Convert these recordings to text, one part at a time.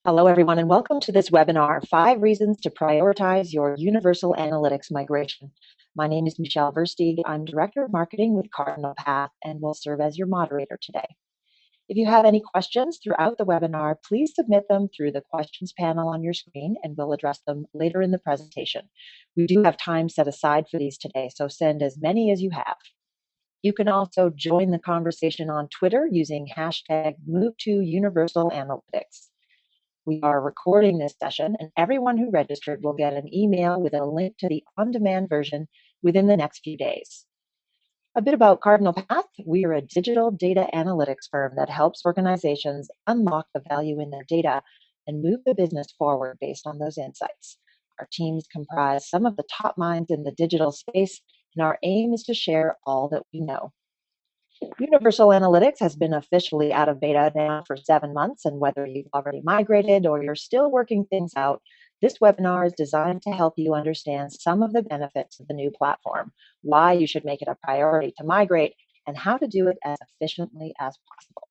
Hello, everyone, and welcome to this webinar, 5 Reasons to Prioritize Your Universal Analytics Migration. My name is Michelle Versteeg. I'm Director of Marketing with Cardinal Path and will serve as your moderator today. If you have any questions throughout the webinar, please submit them through the questions panel on your screen, and we'll address them later in the presentation. We do have time set aside for these today, so send as many as you have. You can also join the conversation on Twitter using hashtag #MoveToUniversalAnalytics. We are recording this session, and everyone who registered will get an email with a link to the on-demand version within the next few days. A bit about Cardinal Path. We are a digital data analytics firm that helps organizations unlock the value in their data and move the business forward based on those insights. Our teams comprise some of the top minds in the digital space, and our aim is to share all that we know. Universal Analytics has been officially out of beta now for 7 months, and whether you've already migrated or you're still working things out, this webinar is designed to help you understand some of the benefits of the new platform, why you should make it a priority to migrate, and how to do it as efficiently as possible.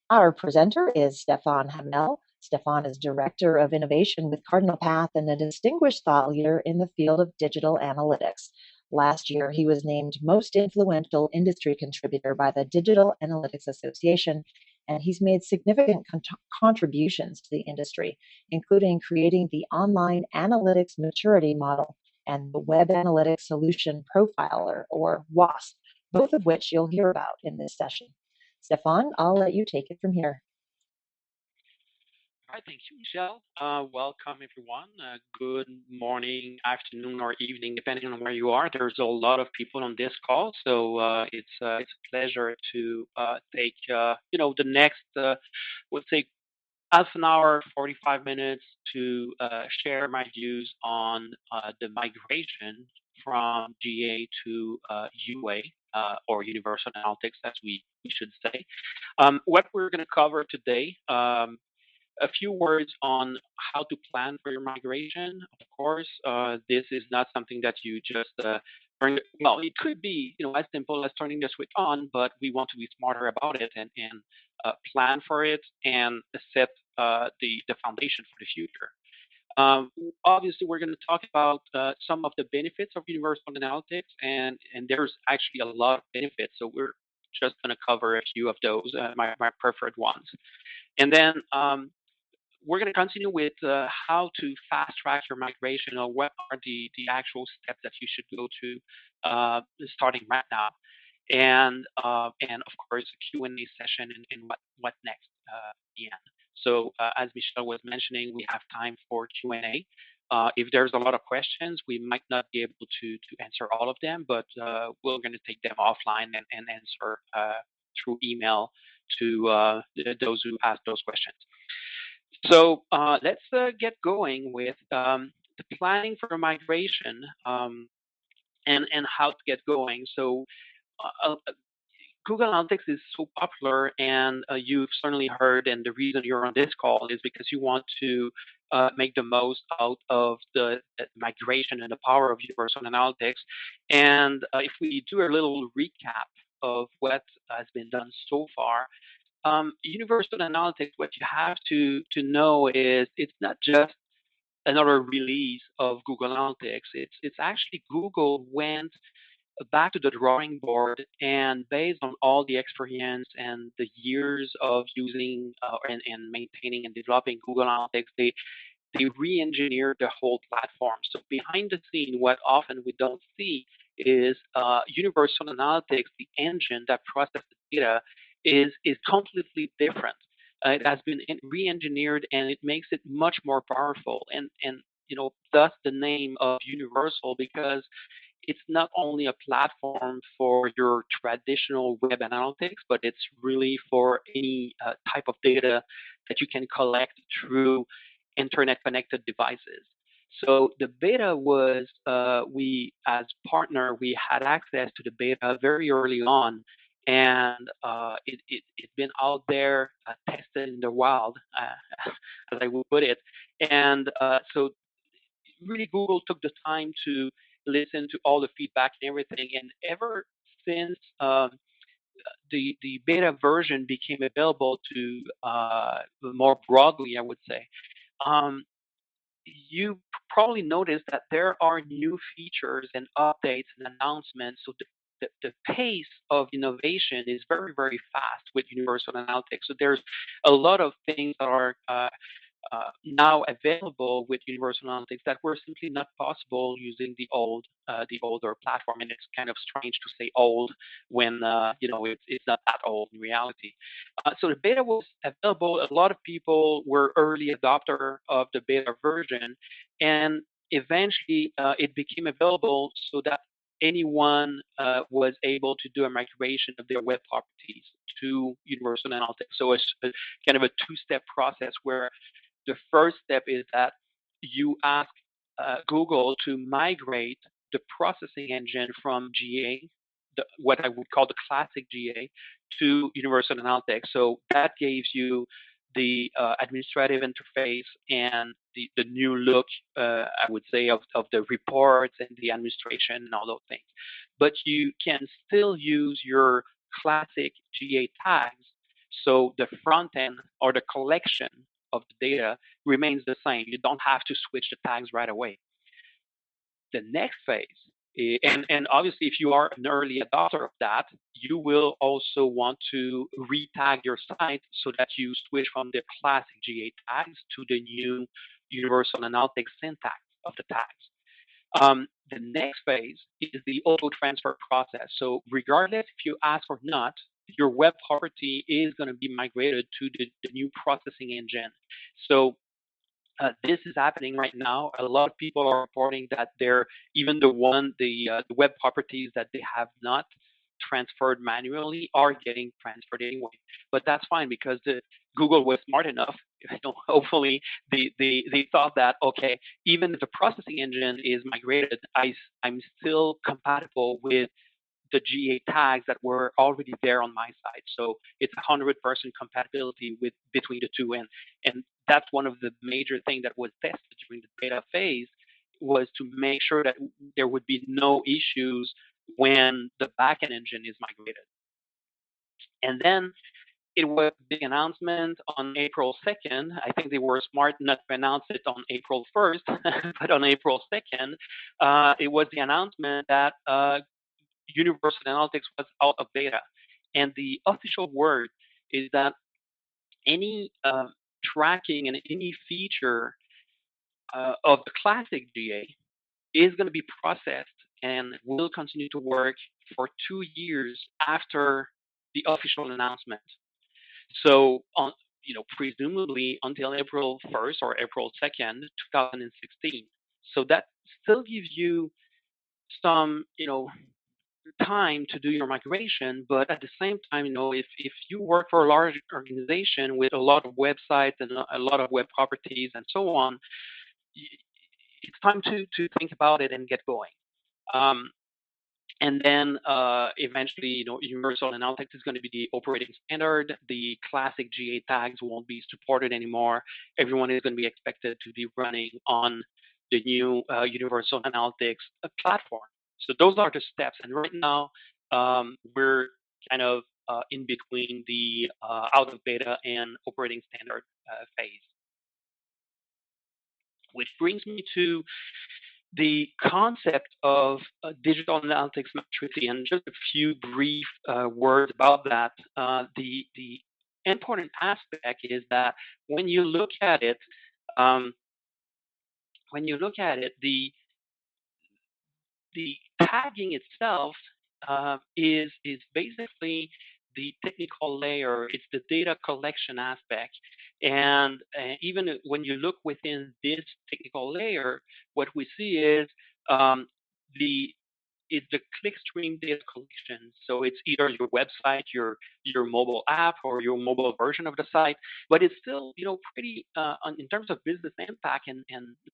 Our presenter is Stefan Hamel. Stefan is Director of Innovation with Cardinal Path and a distinguished thought leader in the field of digital analytics. Last year, he was named Most Influential Industry Contributor by the Digital Analytics Association, and he's made significant contributions to the industry, including creating the Online Analytics Maturity Model and the Web Analytics Solution Profiler, or WASP, both of which you'll hear about in this session. Stefan, I'll let you take it from here. All right, thank you, Michelle. Welcome, everyone. Good morning, afternoon, or evening, depending on where you are. There's a lot of people on this call, so it's a pleasure to take the next, let's say, half an hour, 45 minutes to share my views on the migration from GA to UA, or Universal Analytics, as we should say. What we're going to cover today. A few words on how to plan for your migration. Of course, this is not something that you just turn. Well, it could be as simple as turning the switch on, but we want to be smarter about it and plan for it and set the foundation for the future. Obviously, we're going to talk about some of the benefits of Universal Analytics, and there's actually a lot of benefits. So we're just going to cover a few of those, my preferred ones. And then we're going to continue with how to fast track your migration, or what are the actual steps that you should go to starting right now, and of course a Q&A session and what next at the end. So as Michelle was mentioning, we have time for Q&A. If there's a lot of questions, we might not be able to answer all of them, but we're going to take them offline and answer through email to those who ask those questions. So let's get going with the planning for migration and how to get going. So Google Analytics is so popular, and you've certainly heard, and the reason you're on this call is because you want to make the most out of the migration and the power of Universal Analytics. And if we do a little recap of what has been done so far, Universal Analytics, what you have to know is it's not just another release of Google Analytics. It's actually Google went back to the drawing board, and based on all the experience and the years of using and maintaining and developing Google Analytics, they re-engineered the whole platform. So behind the scene, what often we don't see is Universal Analytics, the engine that processes data, is completely different. It has been re-engineered, and it makes it much more powerful. And thus the name of Universal, because it's not only a platform for your traditional web analytics, but it's really for any type of data that you can collect through internet-connected devices. So the beta was, we as partner, we had access to the beta very early on, and it's been out there tested in the wild, as I would put it. And so really Google took the time to listen to all the feedback and everything. And ever since the beta version became available to more broadly, I would say, um, you probably noticed that there are new features and updates and announcements. So the pace of innovation is very, very fast with Universal Analytics. So there's a lot of things that are now available with Universal Analytics that were simply not possible using the older platform. And it's kind of strange to say old when it's not that old in reality. So the beta was available. A lot of people were early adopter of the beta version, and eventually it became available so that anyone was able to do a migration of their web properties to Universal Analytics. So it's kind of a two-step process where the first step is that you ask Google to migrate the processing engine from GA, what I would call the classic GA, to Universal Analytics. So that gives you the administrative interface and the new look, I would say, of the reports and the administration and all those things. But you can still use your classic GA tags. So the front end or the collection of the data remains the same. You don't have to switch the tags right away. The next phase, and obviously if you are an early adopter of that, you will also want to retag your site so that you switch from the classic GA tags to the new Universal Analytics syntax of the tags. The next phase is the auto transfer process. So regardless if you ask or not, your web property is going to be migrated to the new processing engine. So this is happening right now. A lot of people are reporting that they're even the web properties that they have not transferred manually are getting transferred anyway. But that's fine because Google was smart enough. Hopefully, they thought that okay, even if the processing engine is migrated, I'm still compatible with the GA tags that were already there on my side. So it's 100% compatibility between the two, and that's one of the major things that was tested during the beta phase was to make sure that there would be no issues when the backend engine is migrated. And then it was a big announcement on April 2nd. I think they were smart not to announce it on April 1st, but on April 2nd, it was the announcement that Universal Analytics was out of beta. And the official word is that any tracking and any feature of the classic GA is going to be processed and will continue to work for 2 years after the official announcement. So, presumably until April 1st or April 2nd, 2016. So that still gives you some, time to do your migration, but at the same time, if you work for a large organization with a lot of websites and a lot of web properties and so on, it's time to think about it and get going. Um, and then eventually, Universal Analytics is going to be the operating standard. The classic GA tags won't be supported anymore. Everyone is going to be expected to be running on the new Universal Analytics platform. So those are the steps. And right now, we're kind of in between the out of beta and operating standard phase. Which brings me to the concept of digital analytics maturity, and just a few brief words about that. The important aspect is that when you look at it, um, the tagging itself is basically the technical layer. It's the data collection aspect, and even when you look within this technical layer, what we see is um, the the clickstream data collection. So it's either your website, your mobile app, or your mobile version of the site, but it's still pretty in terms of business impact and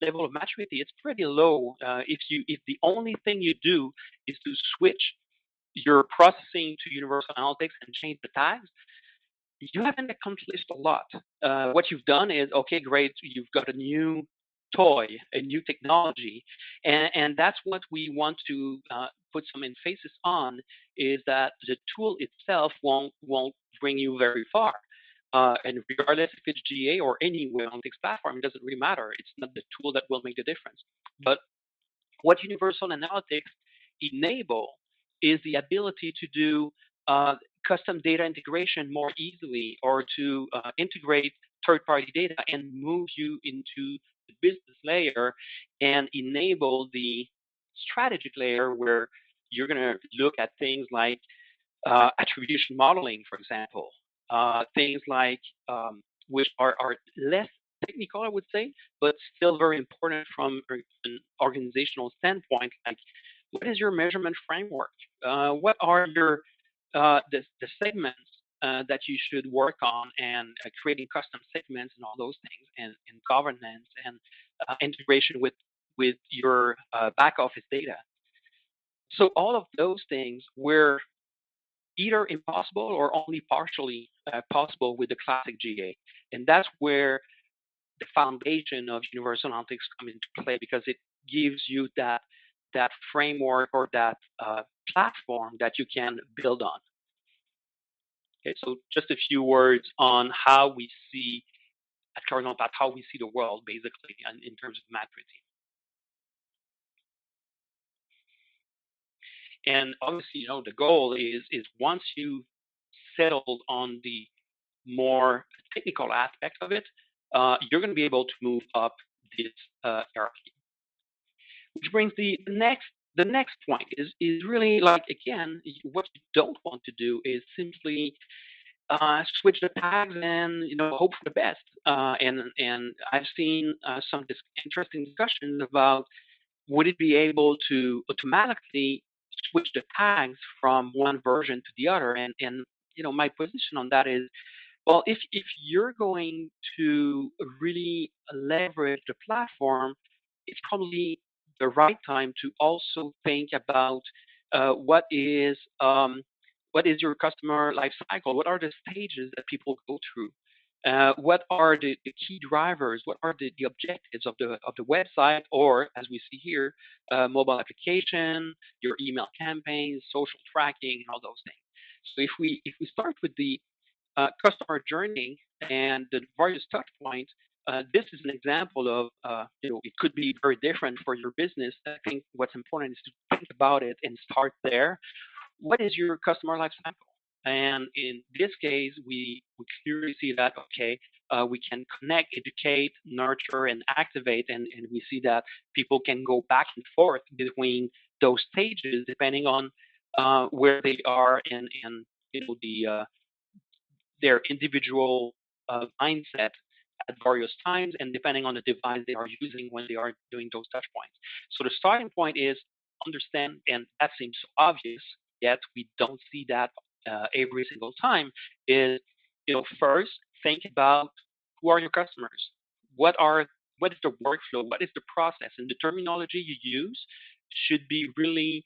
level of maturity, it's pretty low. If the only thing you do is to switch your processing to Universal Analytics and change the tags, you haven't accomplished a lot. What you've done is okay, great. You've got a new toy, a new technology, and that's what we want to put some emphasis on, is that the tool itself won't bring you very far. And regardless if it's GA or anywhere on this platform, it doesn't really matter. It's not the tool that will make the difference. But what Universal Analytics enable is the ability to do custom data integration more easily, or to integrate third-party data and move you into the business layer and enable the strategic layer, where you're going to look at things like attribution modeling, for example, things like which are less technical, I would say, but still very important from an organizational standpoint. Like, what is your measurement framework? What are your the segments that you should work on, and creating custom segments and all those things, and governance, and integration with your back office data. So all of those things were either impossible or only partially possible with the classic GA. And that's where the foundation of Universal Analytics comes into play, because it gives you that framework, or that platform that you can build on. Okay, so just a few words on how we see at Cardinal Path, how we see the world, basically, and in terms of maturity. And obviously, the goal is once you settled on the more technical aspects of it, you're going to be able to move up this hierarchy. Which brings the next point is really, like, again, what you don't want to do is simply switch the tags and hope for the best. And I've seen some interesting discussions about, would it be able to automatically switch the tags from one version to the other? And my position on that is, well, if you're going to really leverage the platform, it's probably the right time to also think about uh, what is um, what is your customer life cycle? What are the stages that people go through? What are the key drivers? What are the objectives of the website, or, as we see here, mobile application, your email campaigns, social tracking, and all those things. So if we start with the customer journey and the various touch points, this is an example of, it could be very different for your business. I think what's important is to think about it and start there. What is your customer life cycle? And in this case, we clearly see that, okay, we can connect, educate, nurture, and activate, and we see that people can go back and forth between those stages depending on where they are in their individual mindset at various times, and depending on the device they are using when they are doing those touch points. So the starting point is understand, and that seems so obvious, yet we don't see that every single time. Is first think about, who are your customers? What is the workflow? What is the process? And the terminology you use should be really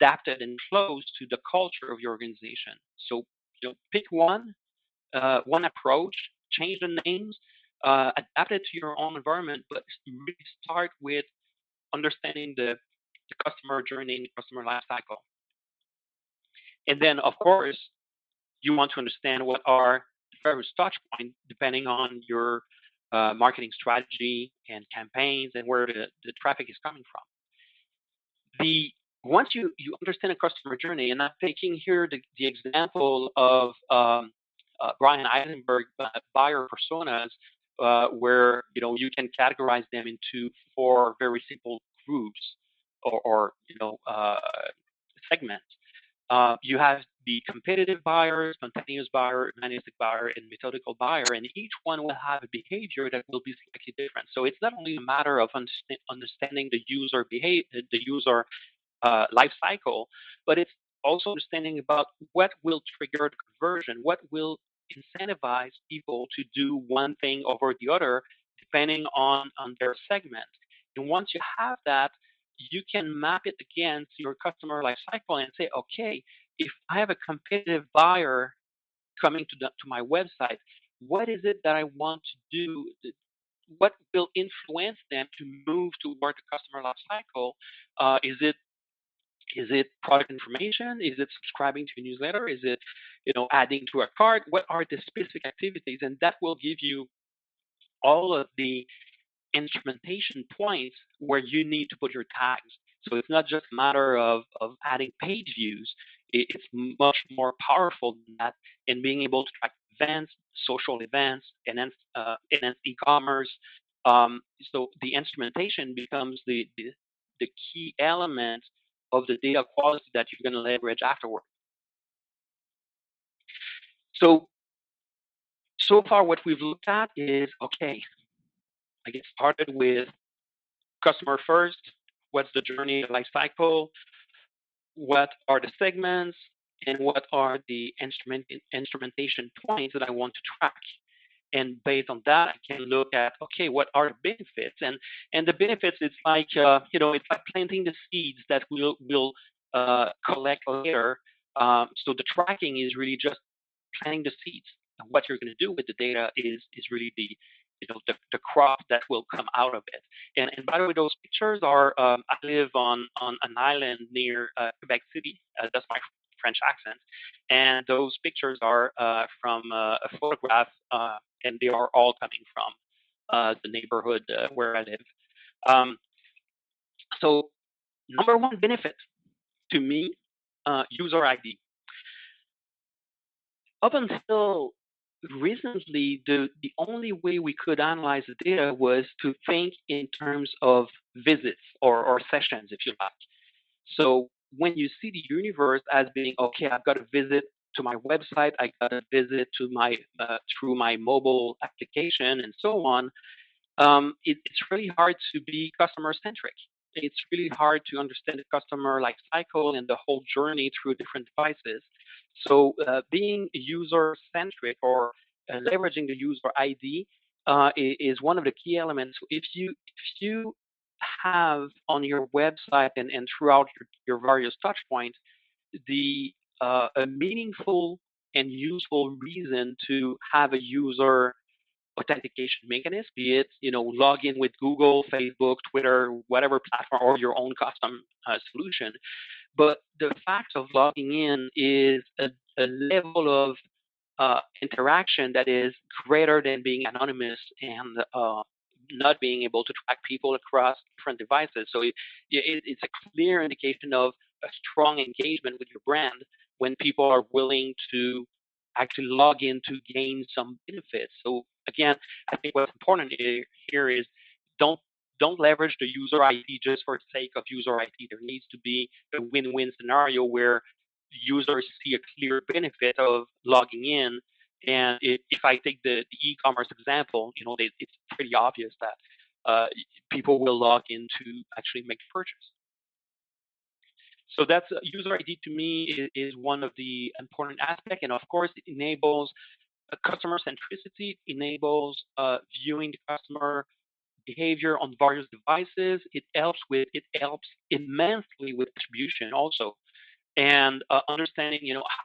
adapted and close to the culture of your organization. So pick one approach, change the names, adapt it to your own environment, but really start with understanding the customer journey and the customer life cycle. And then, of course, you want to understand what are the various touch points depending on your marketing strategy and campaigns, and where the traffic is coming from. The Once you understand a customer journey, and I'm taking here the example of Brian Eisenberg buyer personas, where you can categorize them into four very simple groups, or segments. You have the competitive buyer, spontaneous buyer, manistic buyer, and methodical buyer, and each one will have a behavior that will be slightly different. So it's not only a matter of understanding the user the user life cycle, but it's also understanding about what will trigger the conversion, what will incentivize people to do one thing over the other, depending on their segment. And once you have that, you can map it against your customer life cycle and say, okay, if I have a competitive buyer coming to my website, what is it that I want to do what will influence them to move toward the customer life cycle? Is it product information? Is it subscribing to a newsletter? Is it adding to a cart? What are the specific activities? And that will give you all of the instrumentation points where you need to put your tags. So it's not just a matter of adding page views. It's much more powerful than that in being able to track events, social events, enhance e-commerce. So the instrumentation becomes the key element of the data quality that you're going to leverage afterward. So far what we've looked at is, okay, I get started with customer first. What's the journey, the life cycle? What are the segments? And what are the instrumentation points that I want to track? And based on that, I can look at, okay, what are the benefits? And the benefits, it's like it's like planting the seeds that we'll collect later. So the tracking is really just planting the seeds. And what you're going to do with the data is really the crop that will come out of it. And by the way, those pictures are I live on an island near Quebec City. That's my French accent, and those pictures are from a photograph, and they are all coming from the neighborhood where I live. So number one benefit to me, user ID. Up until recently, the only way we could analyze the data was to think in terms of visits or sessions, if you like. So when you see the universe as being, okay, I've got a visit to my website, I got a visit to my through my mobile application, and so on, it's really hard to be customer centric. It's really hard to understand the customer life cycle and the whole journey through different devices. So being user centric or leveraging the user ID is one of the key elements. If you have on your website and throughout your various touch points the a meaningful and useful reason to have a user authentication mechanism, be it log in with Google, Facebook, Twitter, whatever platform, or your own custom solution. But the fact of logging in is a level of interaction that is greater than being anonymous and not being able to track people across different devices. So it's a clear indication of a strong engagement with your brand when people are willing to actually log in to gain some benefits. So again, I think what's important here is don't don't leverage the user ID just for the sake of user ID. There needs to be a win-win scenario where users see a clear benefit of logging in. And if I take the e-commerce example, it's pretty obvious that people will log in to actually make a purchase. So that's user ID to me is one of the important aspects, and of course it enables customer centricity, enables viewing the customer behavior on various devices. It helps immensely with attribution also, and understanding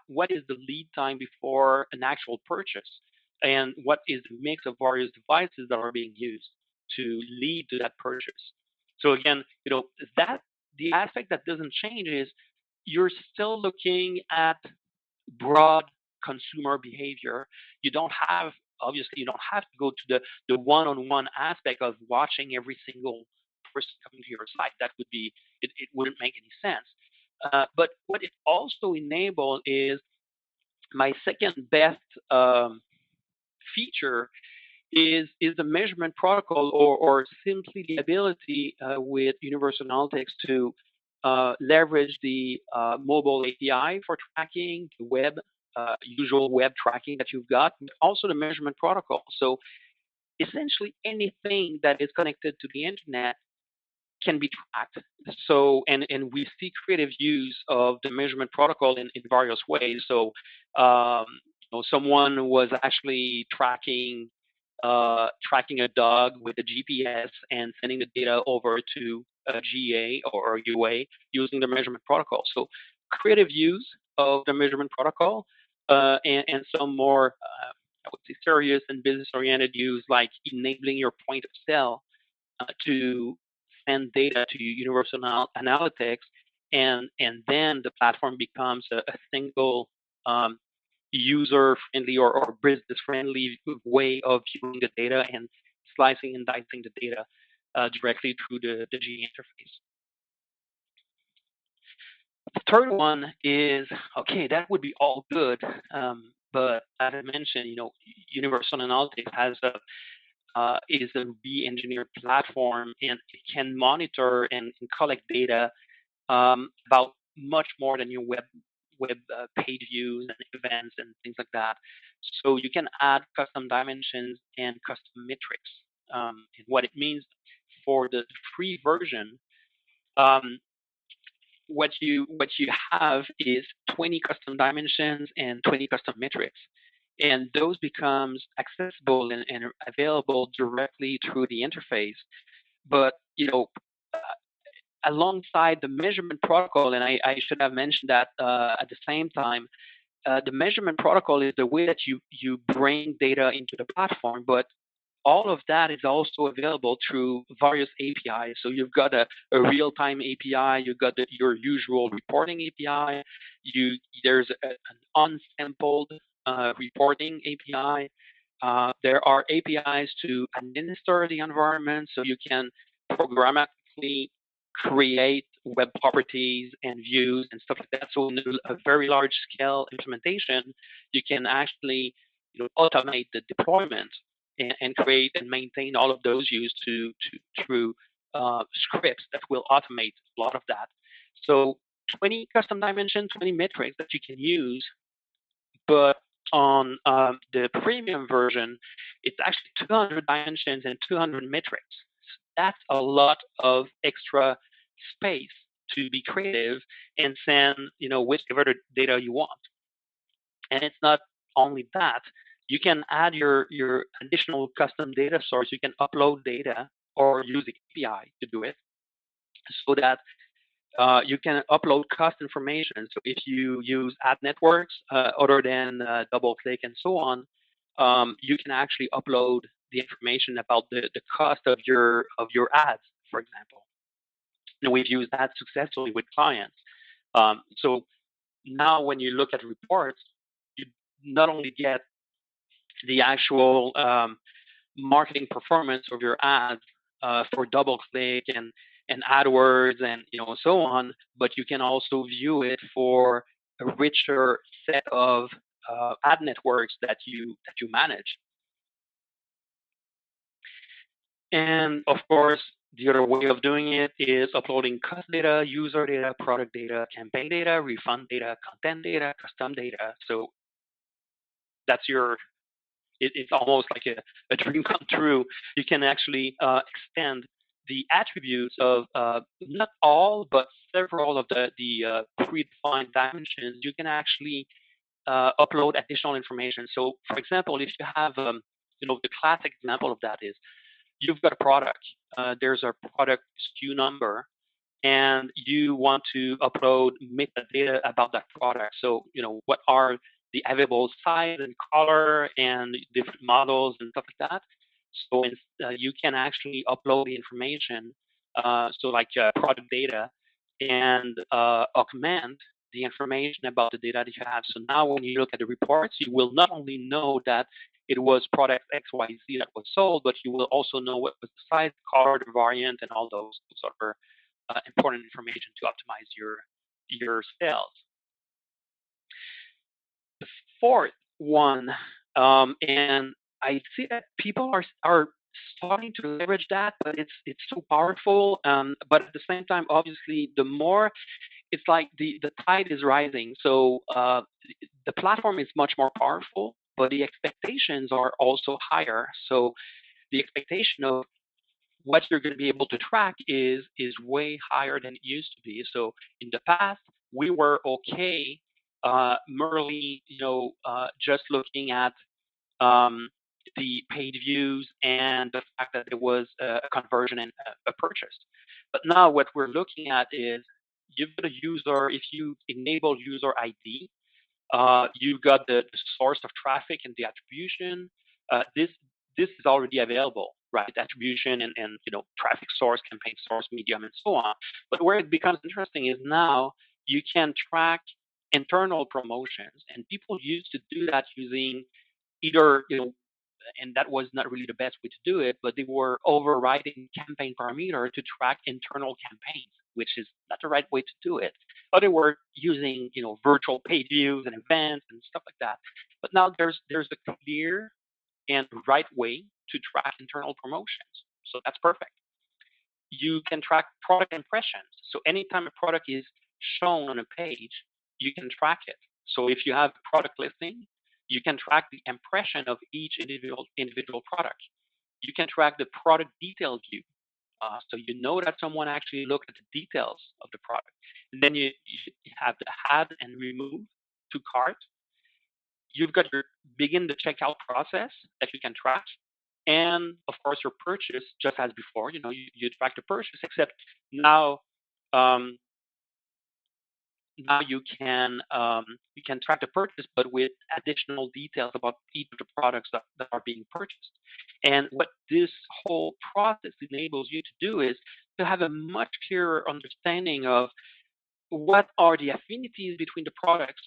what is the lead time before an actual purchase, and what is the mix of various devices that are being used to lead to that purchase. So again, that the aspect that doesn't change is you're still looking at broad consumer behavior. You don't have Obviously you don't have to go to the one-on-one aspect of watching every single person coming to your site. That would be it wouldn't make any sense. But what it also enables is my second best feature is the measurement protocol, or simply the ability with Universal Analytics to leverage the mobile API for tracking the usual web tracking that you've got, but also the measurement protocol. So essentially anything that is connected to the internet can be tracked. So, and we see creative use of the measurement protocol in various ways. So, someone was actually tracking a dog with a GPS and sending the data over to a GA or UA using the measurement protocol. So, creative use of the measurement protocol, and some more, would say, serious and business-oriented use, like enabling your point of sale to send data to Universal Analytics, and then the platform becomes a single user-friendly or business-friendly way of viewing the data and slicing and dicing the data directly through the GA interface. The third one is, okay, that would be all good, but as I mentioned, Universal Analytics is a re-engineered platform, and it can monitor and collect data about much more than your web page views and events and things like that. So you can add custom dimensions and custom metrics. And what it means for the free version, um, what you have is 20 custom dimensions and 20 custom metrics, and those becomes accessible and available directly through the interface. But alongside the measurement protocol, and I should have mentioned that at the same time, the measurement protocol is the way that you bring data into the platform, but all of that is also available through various APIs. So you've got a real-time API, you've got your usual reporting API, there's an unsampled reporting API. There are APIs to administer the environment, so you can programmatically create web properties and views and stuff like that. So in a very large scale implementation, you can actually automate the deployment and create and maintain all of those views through scripts that will automate a lot of that. So 20 custom dimensions, 20 metrics that you can use, but on the premium version, it's actually 200 dimensions and 200 metrics. That's a lot of extra space to be creative and send, whichever data you want. And it's not only that. You can add your additional custom data source. You can upload data or use the API to do it, so that you can upload cost information. So if you use ad networks other than DoubleClick and so on, you can actually upload the information about the cost of your ads, for example. We've used that successfully with clients. So now when you look at reports, you not only get the actual marketing performance of your ads for DoubleClick and AdWords and so on, but you can also view it for a richer set of ad networks that you manage. And of course, the other way of doing it is uploading cost data, user data, product data, campaign data, refund data, content data, custom data. So that's it's almost like a dream come true. You can actually extend the attributes of not all, but several of the predefined dimensions. You can actually upload additional information. So, for example, if you have, the classic example of that is you've got a product. There's a product SKU number, and you want to upload metadata about that product. So, what are the available size and color and different models and stuff like that. So you can actually upload the information, so like product data, and augment the information about the data that you have. So now when you look at the reports, you will not only know that it was product XYZ that was sold, but you will also know what was the size, color, the variant, and all those sort of important information to optimize your sales. The fourth one, and I see that people are starting to leverage that, but it's so powerful. But at the same time, obviously, the more it's like the tide is rising. So the platform is much more powerful, but the expectations are also higher. So the expectation of what you're going to be able to track is way higher than it used to be. So in the past, we were okay merely, just looking at um, the paid views and the fact that there was a conversion and a purchase. But now what we're looking at is you've got a user, if you enable user ID, You've got the source of traffic and the attribution. This is already available, right? Attribution and traffic source, campaign source, medium, and so on. But where it becomes interesting is now you can track internal promotions, and people used to do that using either and that was not really the best way to do it, but they were overriding campaign parameter to track internal campaigns, which is not the right way to do it. Or they were using, virtual page views and events and stuff like that. But now there's a clear and right way to track internal promotions. So that's perfect. You can track product impressions. So anytime a product is shown on a page, you can track it. So if you have a product listing, you can track the impression of each individual product. You can track the product detail view. So you know that someone actually looked at the details of the product. And then you have the add and remove to cart. You've got your begin the checkout process that you can track. And of course, your purchase, just as before, you track the purchase, except now, um, now you can track the purchase, but with additional details about each of the products that are being purchased. And what this whole process enables you to do is to have a much clearer understanding of what are the affinities between the products,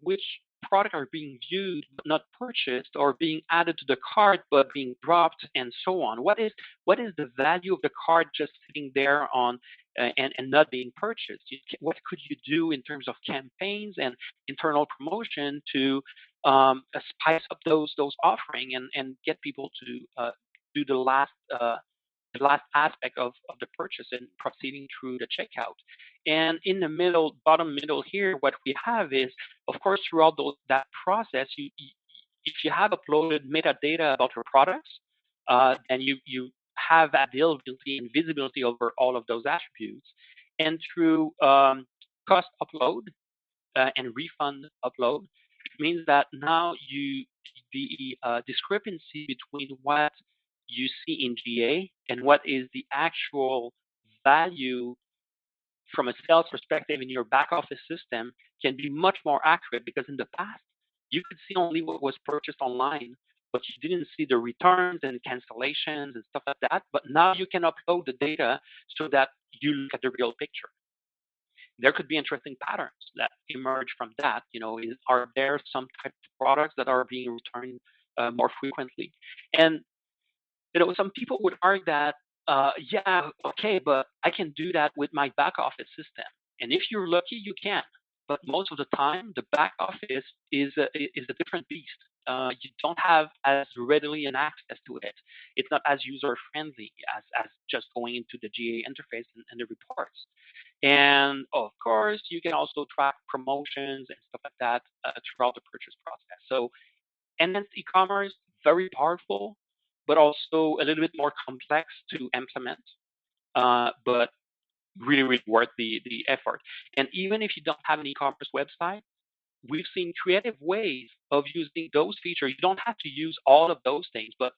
which product are being viewed but not purchased, or being added to the cart but being dropped, and so on. What is the value of the cart just sitting there on and not being purchased? What could you do in terms of campaigns and internal promotion to spice up those offering and get people to do the last aspect of the purchase and proceeding through the checkout. And in the middle, bottom middle here, what we have is, of course, throughout that process, if you have uploaded metadata about your products, then you have availability and visibility over all of those attributes. And through cost upload and refund upload, it means that now the discrepancy between what you see in GA and what is the actual value from a sales perspective in your back office system can be much more accurate, because in the past you could see only what was purchased online, but you didn't see the returns and cancellations and stuff like that. But now you can upload the data so that you look at the real picture. There could be interesting patterns that emerge from that. Are there some type of products that are being returned more frequently? And some people would argue that, yeah, okay, but I can do that with my back office system. And if you're lucky, you can. But most of the time, the back office is a different beast. You don't have as readily an access to it. It's not as user friendly as just going into the GA interface and the reports. And of course, you can also track promotions and stuff like that throughout the purchase process. So enhanced e-commerce, very powerful, but also a little bit more complex to implement, but really, really worth the effort. And even if you don't have an e-commerce website, we've seen creative ways of using those features. You don't have to use all of those things, but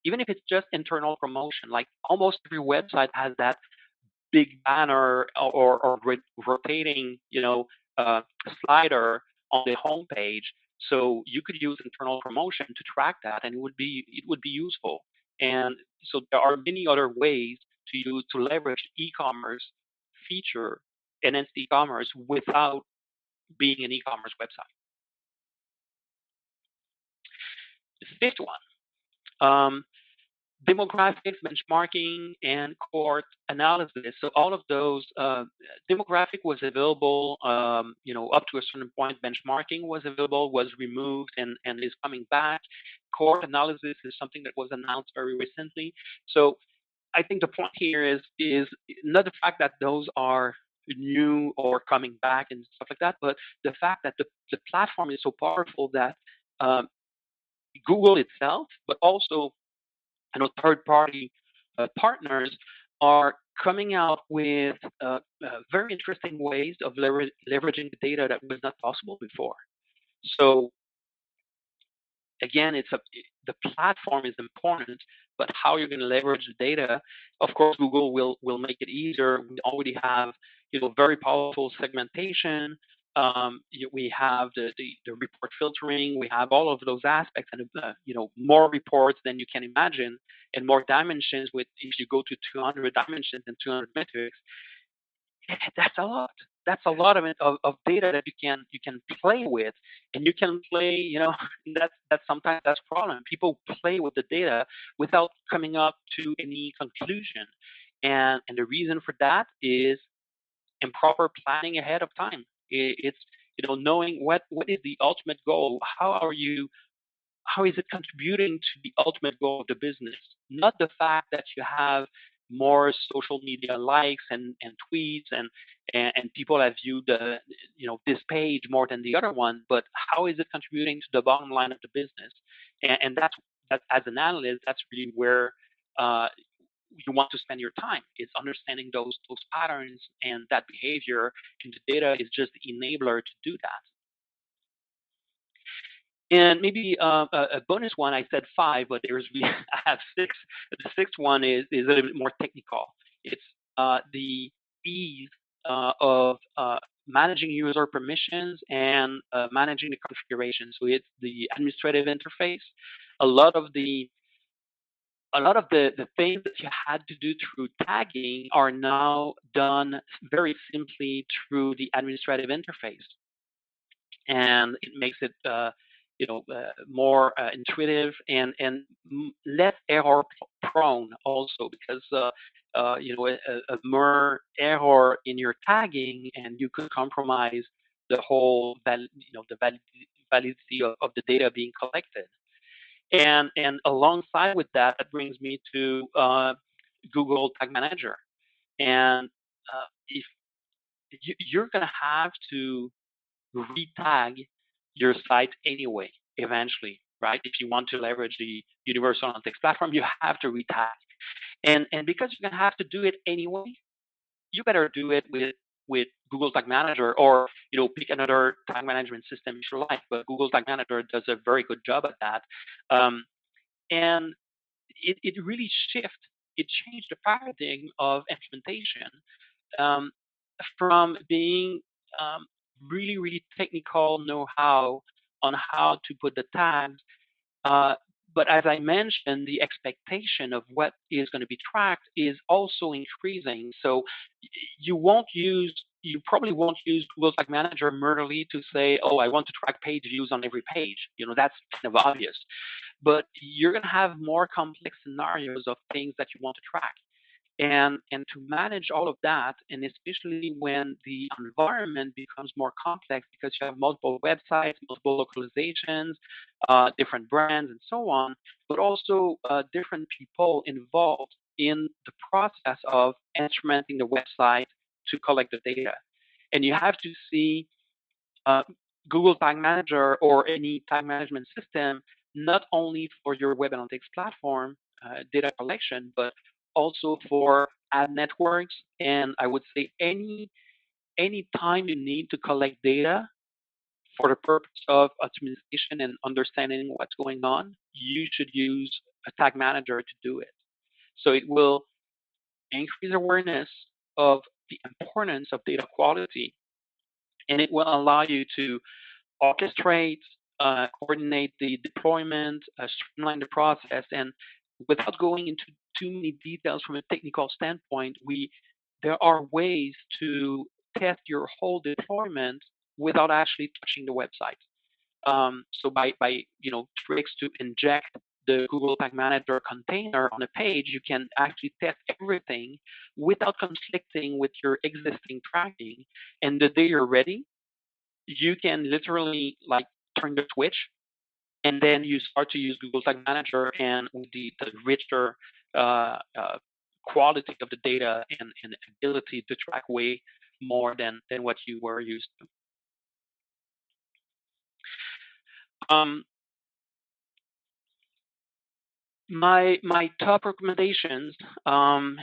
even if it's just internal promotion, like almost every website has that big banner or rotating, slider on the homepage. So you could use internal promotion to track that, and it would be useful. And so there are many other ways to leverage e-commerce feature, enhanced e-commerce, without being an e-commerce website. The fifth one, demographics, benchmarking, and cohort analysis. So all of those, demographic was available, up to a certain point. Benchmarking was available, was removed, and is coming back. Cohort analysis is something that was announced very recently. So I think the point here is not the fact that those are new or coming back and stuff like that, but the fact that the platform is so powerful that um, Google itself, but also third-party partners are coming out with very interesting ways of leveraging the data that was not possible before. So again, the platform is important, but how you're going to leverage the data. Of course, Google will make it easier. We already have very powerful segmentation. We have the report filtering. We have all of those aspects, and more reports than you can imagine, and more dimensions. With if you go to 200 dimensions and 200 metrics, that's a lot. That's a lot of it, of data that you can play with, and you can play. That's sometimes that's a problem. People play with the data without coming up to any conclusion, and the reason for that is improper planning ahead of time. It's knowing what is the ultimate goal. How is it contributing to the ultimate goal of the business? Not the fact that you have more social media likes and tweets and people have viewed this page more than the other one, but how is it contributing to the bottom line of the business? And that as an analyst, that's really where uh, you want to spend your time, is understanding those patterns and that behavior, and the data is just the enabler to do that. And maybe a bonus one, I said five, but there's I have six. The sixth one is a little bit more technical. It's the ease of managing user permissions and managing the configuration. So it's the administrative interface. A lot of the the things that you had to do through tagging are now done very simply through the administrative interface, and it makes it more intuitive and less error prone also, because a mere error in your tagging and you could compromise the whole validity of the data being collected. And alongside with that, that brings me to Google Tag Manager. And if you're going to have to retag your site anyway, eventually, right? If you want to leverage the Universal Analytics platform, you have to retag. And because you're going to have to do it anyway, you better do it with Google Tag Manager, or pick another tag management system if you like. But Google Tag Manager does a very good job at that. And it really it changed the paradigm of implementation, um, from being really, really technical know-how on how to put the tags. Uh, but as I mentioned, the expectation of what is going to be tracked is also increasing. So you probably won't use Google Tag Manager merely to say, oh, I want to track page views on every page. That's kind of obvious. But you're going to have more complex scenarios of things that you want to track. And to manage all of that, and especially when the environment becomes more complex because you have multiple websites, multiple localizations, different brands, and so on, but also different people involved in the process of instrumenting the website to collect the data. And you have to see uh, Google Tag Manager or any tag management system not only for your web analytics platform data collection, but also for ad networks. And I would say any time you need to collect data for the purpose of optimization and understanding what's going on, you should use a tag manager to do it. So it will increase awareness of the importance of data quality, and it will allow you to orchestrate, coordinate the deployment, streamline the process. And without going into too many details from a technical standpoint, there are ways to test your whole deployment without actually touching the website. So by tricks to inject the Google Tag Manager container on a page, you can actually test everything without conflicting with your existing tracking. And the day you're ready, you can literally turn the switch, and then you start to use Google Tag Manager, and with the richer quality of the data and ability to track way more than what you were used to. My top recommendations, we're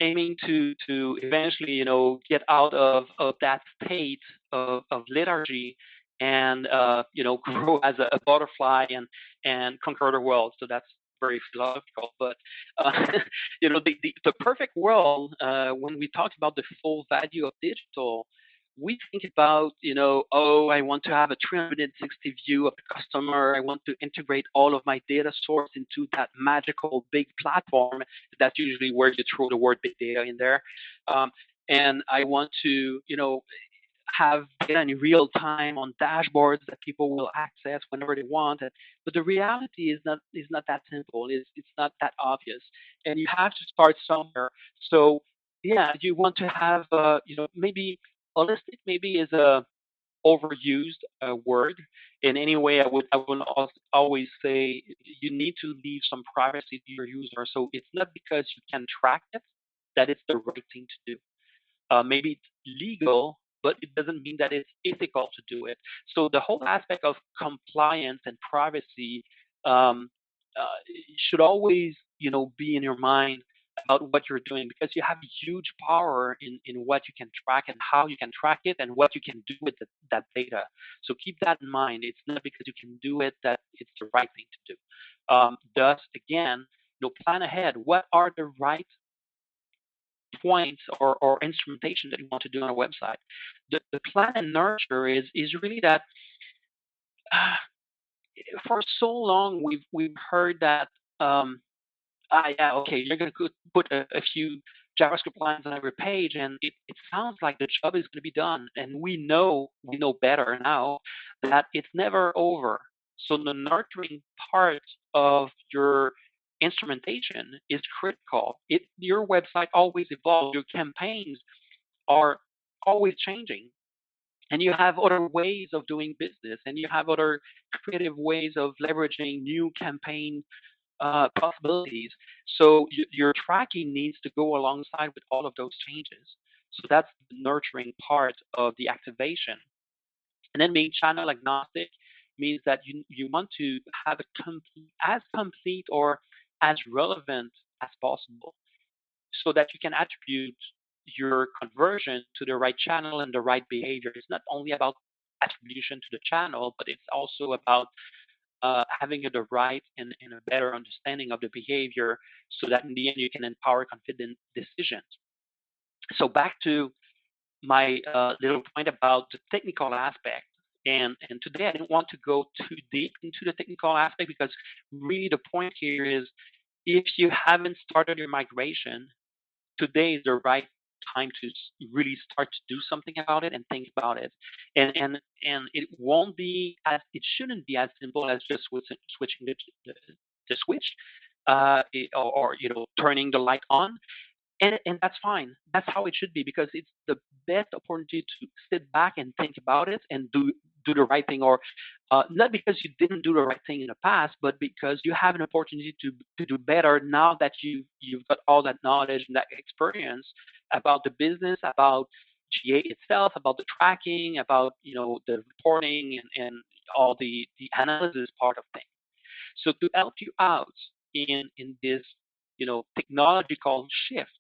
aiming to eventually get out of that state of lethargy, and grow as a butterfly and conquer the world. So that's very philosophical, but the perfect world, when we talk about the full value of digital, we think about, oh, I want to have a 360 view of the customer. I want to integrate all of my data source into that magical big platform. That's usually where you throw the word big data in there. Um, and I want to, have data in real time on dashboards that people will access whenever they want. But the reality is not that simple. It's not that obvious, and you have to start somewhere. So yeah, you want to have maybe holistic maybe is a overused word. In any way, I would always say you need to leave some privacy to your user. So it's not because you can track it that it's the right thing to do. Maybe it's legal, but it doesn't mean that it's ethical to do it. So the whole aspect of compliance and privacy um, should always, be in your mind about what you're doing, because you have huge power in what you can track and how you can track it and what you can do with that data. So keep that in mind. It's not because you can do it that it's the right thing to do. Thus, again, plan ahead. What are the right points or instrumentation that you want to do on a website? The plan and nurture is really that uh, for so long we've heard that yeah, okay, you're going to put a few JavaScript lines on every page, and it sounds like the job is going to be done. And we know better now that it's never over. So the nurturing part of your instrumentation is critical. Your website always evolves. Your campaigns are always changing, and you have other ways of doing business, and you have other creative ways of leveraging new campaign possibilities. So your tracking needs to go alongside with all of those changes. So that's the nurturing part of the activation. And then being channel agnostic means that you want to have as complete or as relevant as possible, so that you can attribute your conversion to the right channel and the right behavior. It's not only about attribution to the channel, but it's also about having the right and a better understanding of the behavior, so that in the end you can empower confident decisions. So back to my little point about the technical aspect. And today I didn't want to go too deep into the technical aspect, because really the point here is, if you haven't started your migration, today is the right time to really start to do something about it and think about it. And it shouldn't be as simple as just switching the switch, or turning the light on, and that's fine. That's how it should be, because it's the best opportunity to sit back and think about it and do the right thing, or not because you didn't do the right thing in the past, but because you have an opportunity to do better now that you've got all that knowledge and that experience about the business, about GA itself, about the tracking, about the reporting, and all the analysis part of things. So to help you out in this technological shift,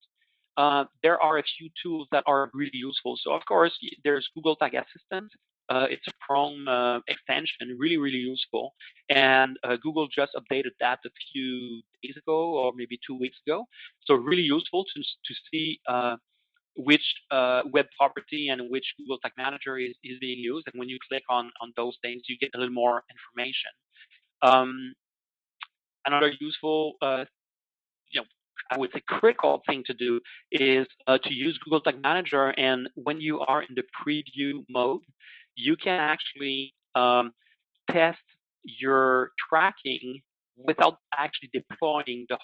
there are a few tools that are really useful. So of course there's Google Tag Assistant. It's a Chrome extension, really really useful, and Google just updated that a few days ago or maybe 2 weeks ago. So really useful to see which web property and which Google Tag Manager is being used, and when you click on those things, you get a little more information. Um, Another useful, you know, I would say critical thing to do is to use Google Tag Manager. And when you are in the preview mode, you can actually test your tracking without actually deploying the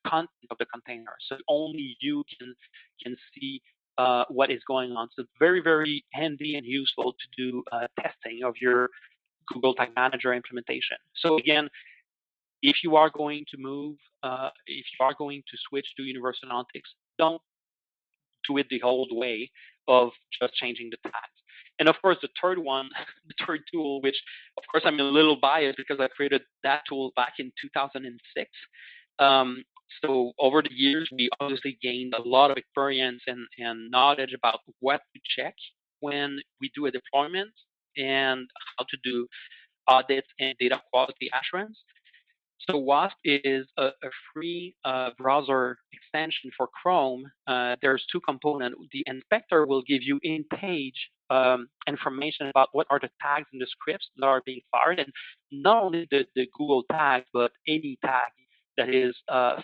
content of the container. So only you can see what is going on. So it's very very handy and useful to do testing of your Google Tag Manager implementation. So again, if you are going to move, if you are going to switch to Universal Analytics, don't do it the old way of just changing the tags. And of course, the third one, the third tool, which of course I'm a little biased because I created that tool back in 2006. Um, so over the years, we obviously gained a lot of experience and knowledge about what to check when we do a deployment, and how to do audits and data quality assurance. So WASP is a free browser extension for Chrome. There's two components. The inspector will give you in-page information about what are the tags and the scripts that are being fired, and not only the Google tag, but any tag that is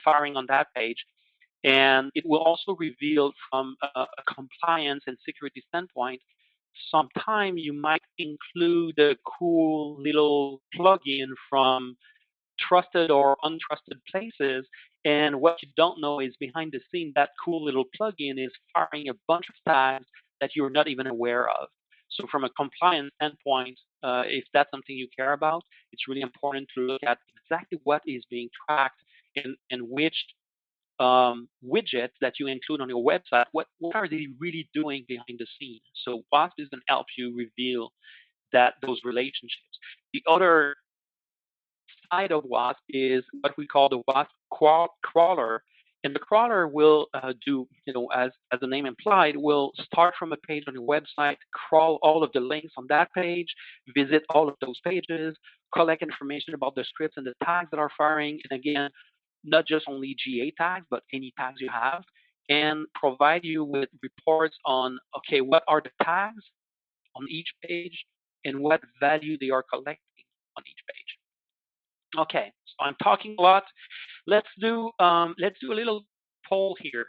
firing on that page. And it will also reveal from a compliance and security standpoint, sometime you might include a cool little plugin from trusted or untrusted places. And what you don't know is behind the scene, that cool little plugin is firing a bunch of tags that you're not even aware of. So from a compliance standpoint, if that's something you care about, it's really important to look at exactly what is being tracked and which widgets that you include on your website, what are they really doing behind the scenes? So WASP is going to help you reveal those relationships. The other side of WASP is what we call the WASP crawler. And the crawler will do, as the name implied, will start from a page on your website, crawl all of the links on that page, visit all of those pages, collect information about the scripts and the tags that are firing. And again, not just only GA tags, but any tags you have, and provide you with reports on, okay, what are the tags on each page and what value they are collecting on each page. Okay, so I'm talking a lot. Let's do a little poll here.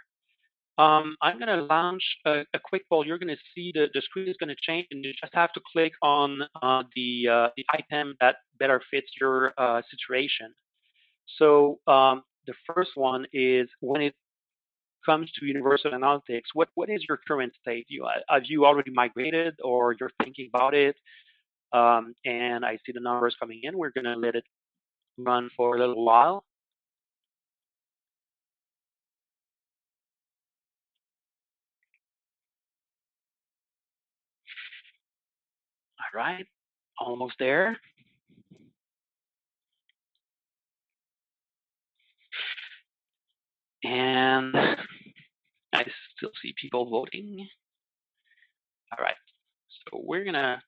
I'm going to launch a quick poll. You're going to see the screen is going to change, and you just have to click on the item that better fits your situation. So the first one is, when it comes to Universal Analytics, what is your current state? Have you already migrated, or you're thinking about it? And I see the numbers coming in. We're going to let it run for a little while. All right, almost there. And I still see people voting. All right, so we're going to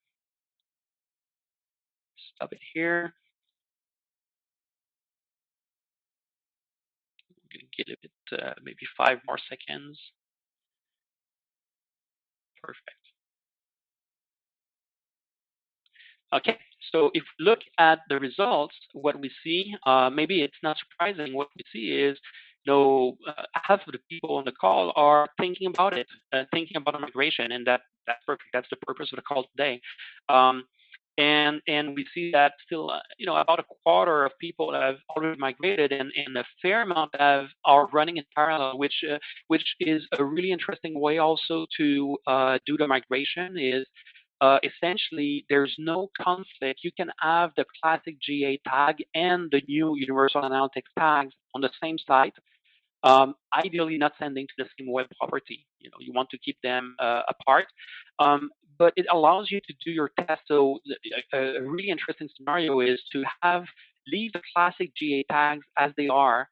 stop it here. We're going to give it maybe 5 more seconds. Perfect. Okay, so if we look at the results, what we see, maybe it's not surprising. What we see is, half of the people on the call are thinking about it, thinking about migration, and that's perfect. That's the purpose of the call today. And we see that still, about a quarter of people have already migrated, and a fair amount are running in parallel, which is a really interesting way also to do the migration. Is essentially, there's no conflict. You can have the classic GA tag and the new Universal Analytics tags on the same site. Ideally, not sending to the same web property. You want to keep them apart, but it allows you to do your test. So a really interesting scenario is to leave the classic GA tags as they are,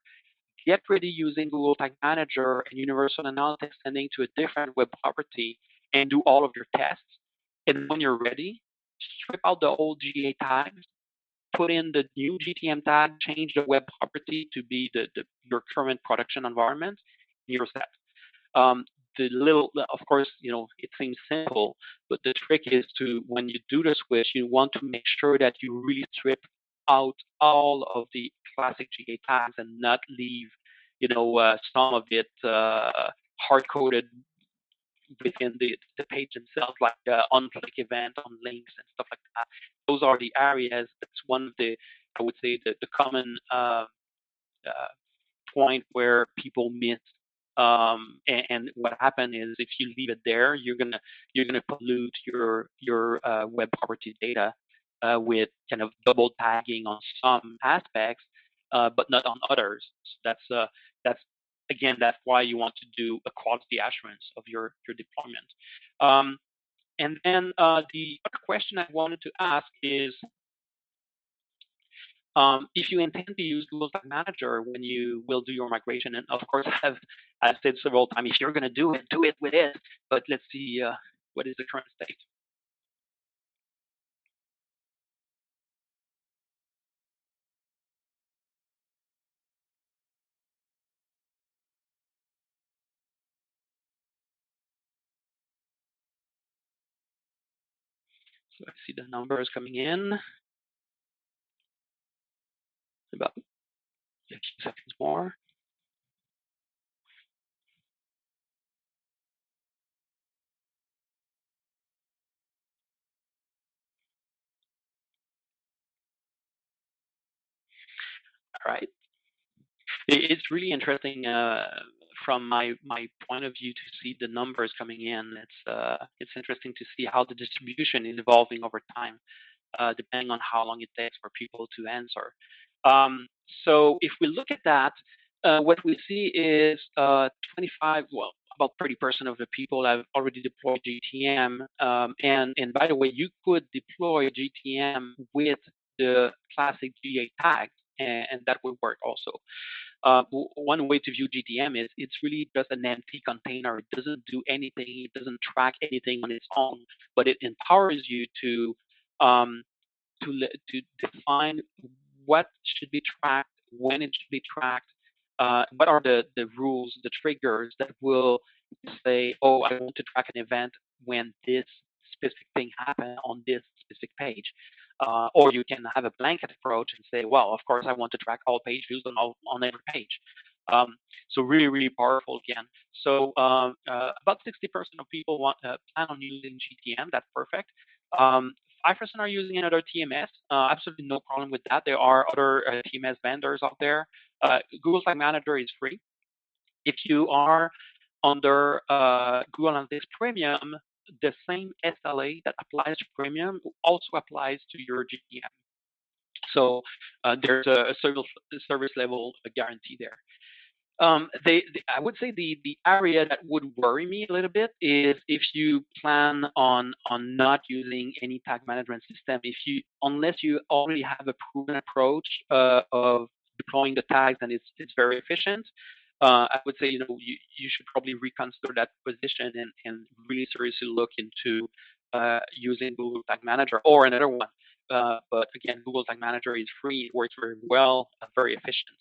get ready using Google Tag Manager and Universal Analytics, sending to a different web property, and do all of your tests. And when you're ready, strip out the old GA tags, put in the new GTM tag, change the web property to be your current production environment, and you're set. Of course, it seems simple, but the trick is when you do the switch, you want to make sure that you really strip out all of the classic GA tags and not leave, some of it hard-coded within the page themselves, like on-click event, on links, and stuff like that. Those are the areas. That's one of I would say, the common point where people miss. And what happened is, if you leave it there, you're gonna pollute your web property data with kind of double tagging on some aspects, but not on others. So that's why you want to do a quality assurance of your deployment. And then the other question I wanted to ask is, if you intend to use Google Tag Manager when you will do your migration, and of course, I've said several times, if you're going to do it with it. But let's see what is the current state. So I see the numbers coming in. About a few seconds more. All right. It's really interesting from my point of view to see the numbers coming in. It's interesting to see how the distribution is evolving over time, depending on how long it takes for people to answer. So if we look at that, what we see is 25, well, about 30% of the people have already deployed GTM. And by the way, you could deploy GTM with the classic GA tags, and that would work also. One way to view GTM is it's really just an empty container. It doesn't do anything. It doesn't track anything on its own, but it empowers you um, to define what should be tracked, when it should be tracked, what are the rules, the triggers that will say, oh, I want to track an event when this specific thing happened on this specific page. Or you can have a blanket approach and say, well, of course, I want to track all page views on every page. So really, really powerful again. So about 60% of people plan on using GTM. That's perfect. 5% are using another TMS. Absolutely no problem with that. There are other TMS vendors out there. Google Tag Manager is free. If you are under Google Analytics Premium, the same SLA that applies to Premium also applies to your GTM. So there's a service level guarantee there. I would say the area that would worry me a little bit is if you plan on not using any tag management system, unless you already have a proven approach of deploying the tags and it's very efficient. I would say you should probably reconsider that position and really seriously look into using Google Tag Manager or another one. But again, Google Tag Manager is free, it works very well, very efficient.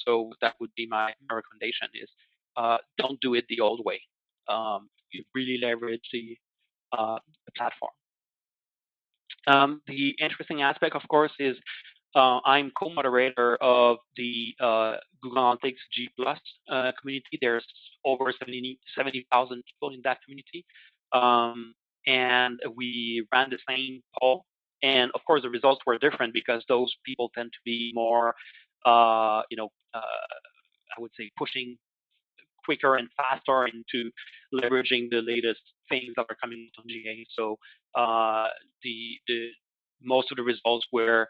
So that would be my recommendation is don't do it the old way. You really leverage the platform. The interesting aspect, of course, is I'm co-moderator of the Google Analytics G Plus community. There's over 70,000 people in that community. And we ran the same poll. And of course, the results were different because those people tend to be more, I would say, pushing quicker and faster into leveraging the latest things that are coming on GA. So the most of the results were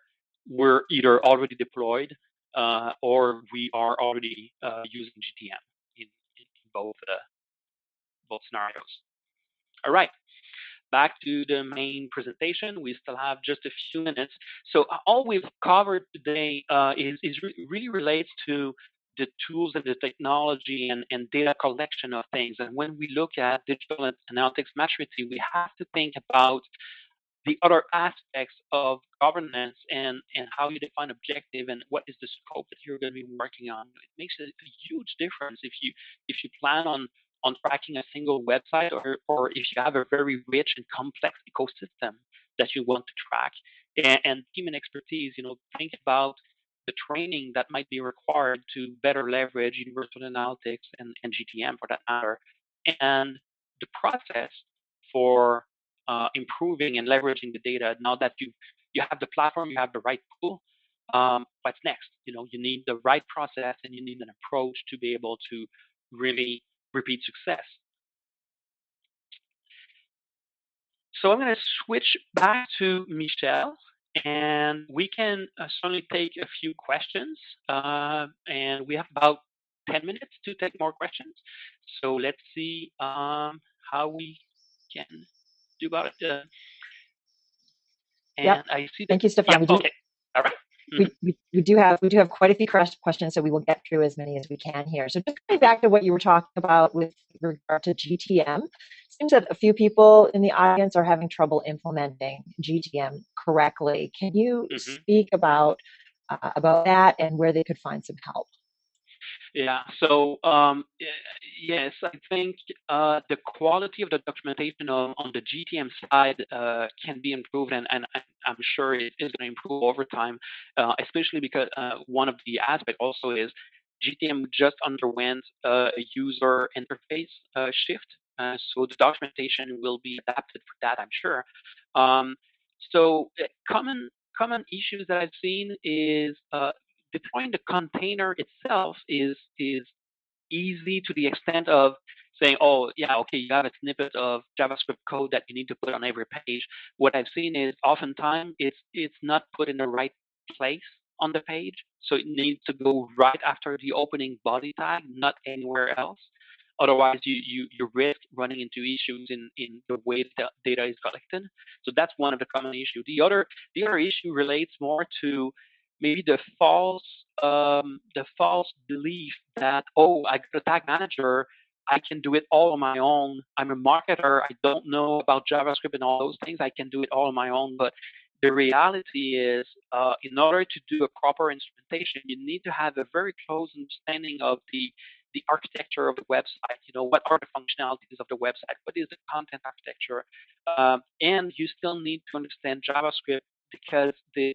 either already deployed or we are already using GTM in both scenarios. All right. Back to the main presentation. We still have just a few minutes. So all we've covered today really relates to the tools and the technology and data collection of things. And when we look at digital analytics maturity, we have to think about the other aspects of governance and how you define objective and what is the scope that you're going to be working on. It makes a huge difference if you plan on tracking a single website or if you have a very rich and complex ecosystem that you want to track and team and expertise. Think about the training that might be required to better leverage universal analytics and GTM for that matter, and the process for improving and leveraging the data. Now that you have the platform, you have the right tool. What's next? You need the right process and you need an approach to be able to really repeat success. So I'm going to switch back to Michel, and we can certainly take a few questions. And we have about 10 minutes to take more questions. So let's see how we can do about it. And yep. I see that. Thank you, Stefan. Yeah, okay. All right. We do have quite a few questions, so we will get through as many as we can here. So just going back to what you were talking about with regard to GTM, it seems that a few people in the audience are having trouble implementing GTM correctly. Can you speak about that and where they could find some help? Yeah. So yes, I think the quality of the documentation on the GTM side can be improved, and I'm sure it is going to improve over time, especially because one of the aspects also is GTM just underwent a user interface shift, so the documentation will be adapted for that, I'm sure. Um, so common issues that I've seen is deploying the container itself is easy to the extent of saying, oh yeah, okay, you have a snippet of JavaScript code that you need to put on every page. What I've seen is oftentimes it's not put in the right place on the page, so it needs to go right after the opening body tag, not anywhere else. Otherwise, you risk running into issues in the way the data is collected. So that's one of the common issues. The other issue relates more to maybe the false belief that, oh, I got a tag manager, I can do it all on my own. I'm a marketer, I don't know about JavaScript and all those things, I can do it all on my own. But the reality is, in order to do a proper instrumentation, you need to have a very close understanding of the architecture of the website. What are the functionalities of the website? What is the content architecture? And you still need to understand JavaScript because the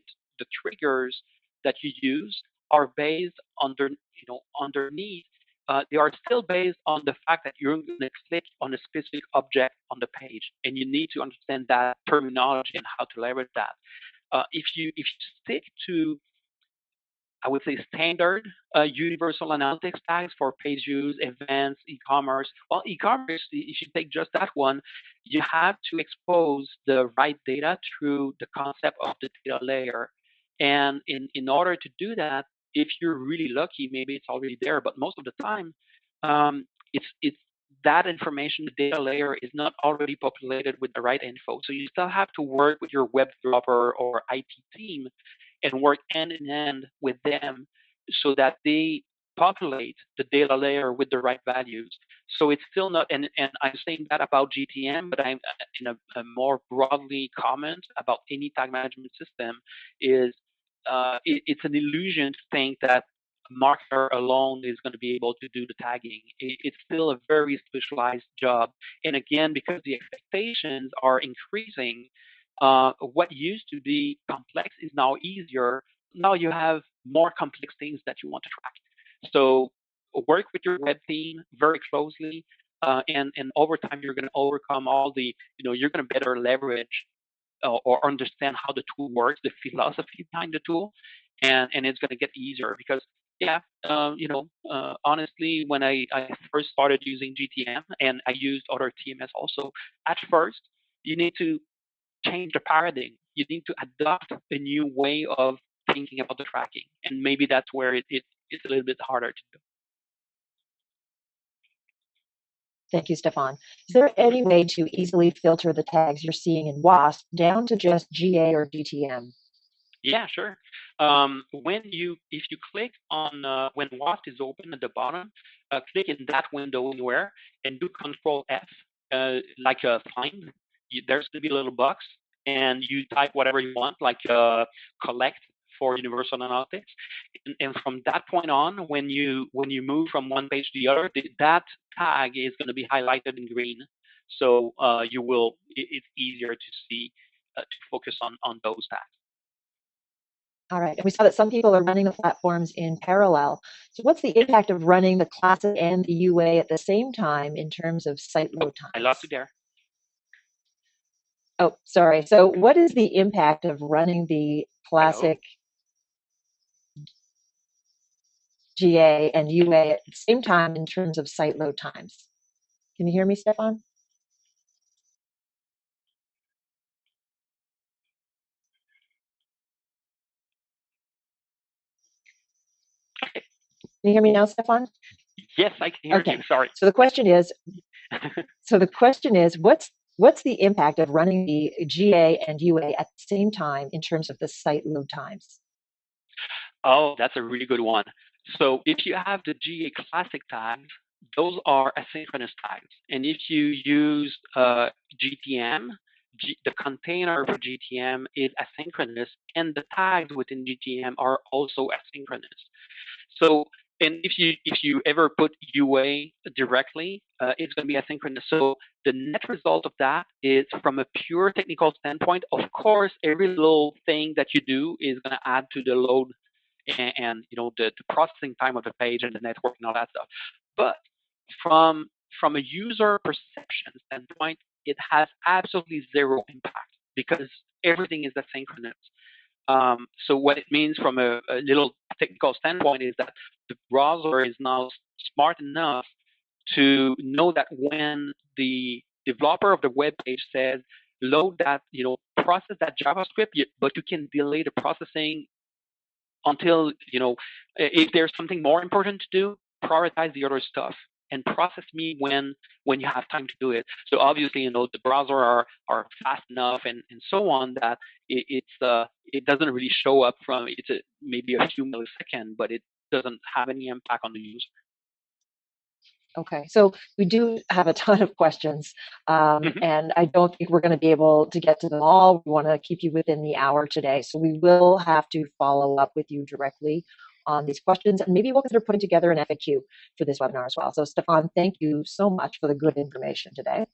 triggers that you use are based underneath. They are still based on the fact that you're going to click on a specific object on the page, and you need to understand that terminology and how to leverage that. If you stick to, I would say, standard universal analytics tags for page views, events, e-commerce. Well, e-commerce, if you take just that one, you have to expose the right data through the concept of the data layer. And in order to do that, if you're really lucky, maybe it's already there, but most of the time, it's that information, the data layer, is not already populated with the right info. So you still have to work with your web developer or IT team and work hand in hand with them so that they populate the data layer with the right values. So it's still not, and I'm saying that about GTM, but I'm in a more broadly comment about any tag management system is it's an illusion to think that a marketer alone is going to be able to do the tagging. It's still a very specialized job. And again, because the expectations are increasing, what used to be complex is now easier. Now you have more complex things that you want to track. So work with your web team very closely, and over time you're going to overcome all you're going to better leverage or understand how the tool works, the philosophy behind the tool, and it's going to get easier because yeah, honestly, when I first started using GTM and I used other TMS also, at first you need to change the paradigm. You need to adopt a new way of thinking about the tracking, and maybe that's where it's a little bit harder to do. Thank you, Stefan. Is there any way to easily filter the tags you're seeing in WASP down to just GA or GTM? Yeah, sure. If you click on when WASP is open at the bottom, click in that window anywhere and do Control F, like a find. There's going to be a little box, and you type whatever you want, like collect for Universal Analytics, and from that point on, when you move from one page to the other, that tag is going to be highlighted in green. So it's easier to see to focus on those tags. All right, and we saw that some people are running the platforms in parallel. So what's the impact of running the classic and the UA at the same time in terms of site load I times? lost you there. Oh, sorry. So what is the impact of running the classic GA and UA at the same time in terms of site load times? Can you hear me, Stefan? Can you hear me now, Stefan? Yes, I can hear Okay. you. Sorry. So the question is, what's the impact of running the GA and UA at the same time in terms of the site load times? Oh, that's a really good one. So if you have the GA classic tags, those are asynchronous tags. And if you use GTM, the container for GTM is asynchronous, and the tags within GTM are also asynchronous. So And if you ever put UA directly, it's going to be asynchronous. So the net result of that is, from a pure technical standpoint, of course, every little thing that you do is going to add to the load and the processing time of the page and the network and all that stuff. But from a user perception standpoint, it has absolutely zero impact because everything is asynchronous. So what it means from a little technical standpoint is that the browser is now smart enough to know that when the developer of the web page says load that, process that JavaScript, but you can delay the processing until, if there's something more important to do, prioritize the other stuff and process me when you have time to do it. So obviously, the browser are fast enough and so on that it doesn't really show up from maybe a few milliseconds, but it doesn't have any impact on the user. Okay, so we do have a ton of questions, and I don't think we're going to be able to get to them all. We want to keep you within the hour today, so we will have to follow up with you directly on these questions, and maybe we'll consider putting together an FAQ for this webinar as well. So Stefan, thank you so much for the good information today.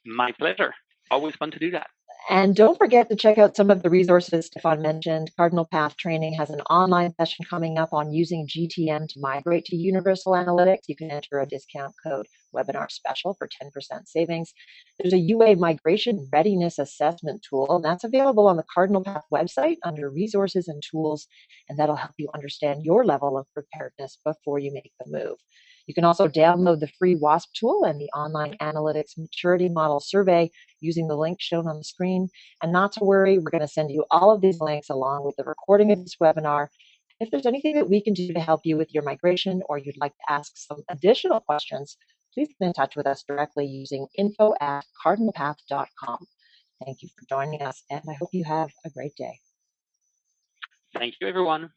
My pleasure. Always fun to do that. And don't forget to check out some of the resources Stefan mentioned. Cardinal Path Training has an online session coming up on using GTM to migrate to Universal Analytics. You can enter a discount code webinar special for 10% savings. There's a UA migration readiness assessment tool, and that's available on the Cardinal Path website under resources and tools, and that'll help you understand your level of preparedness before you make the move. You can also download the free WASP tool and the online analytics maturity model survey using the link shown on the screen. And not to worry, we're going to send you all of these links along with the recording of this webinar. If there's anything that we can do to help you with your migration, or you'd like to ask some additional questions, please get in touch with us directly using info@cardinalpath.com. Thank you for joining us, and I hope you have a great day. Thank you, everyone.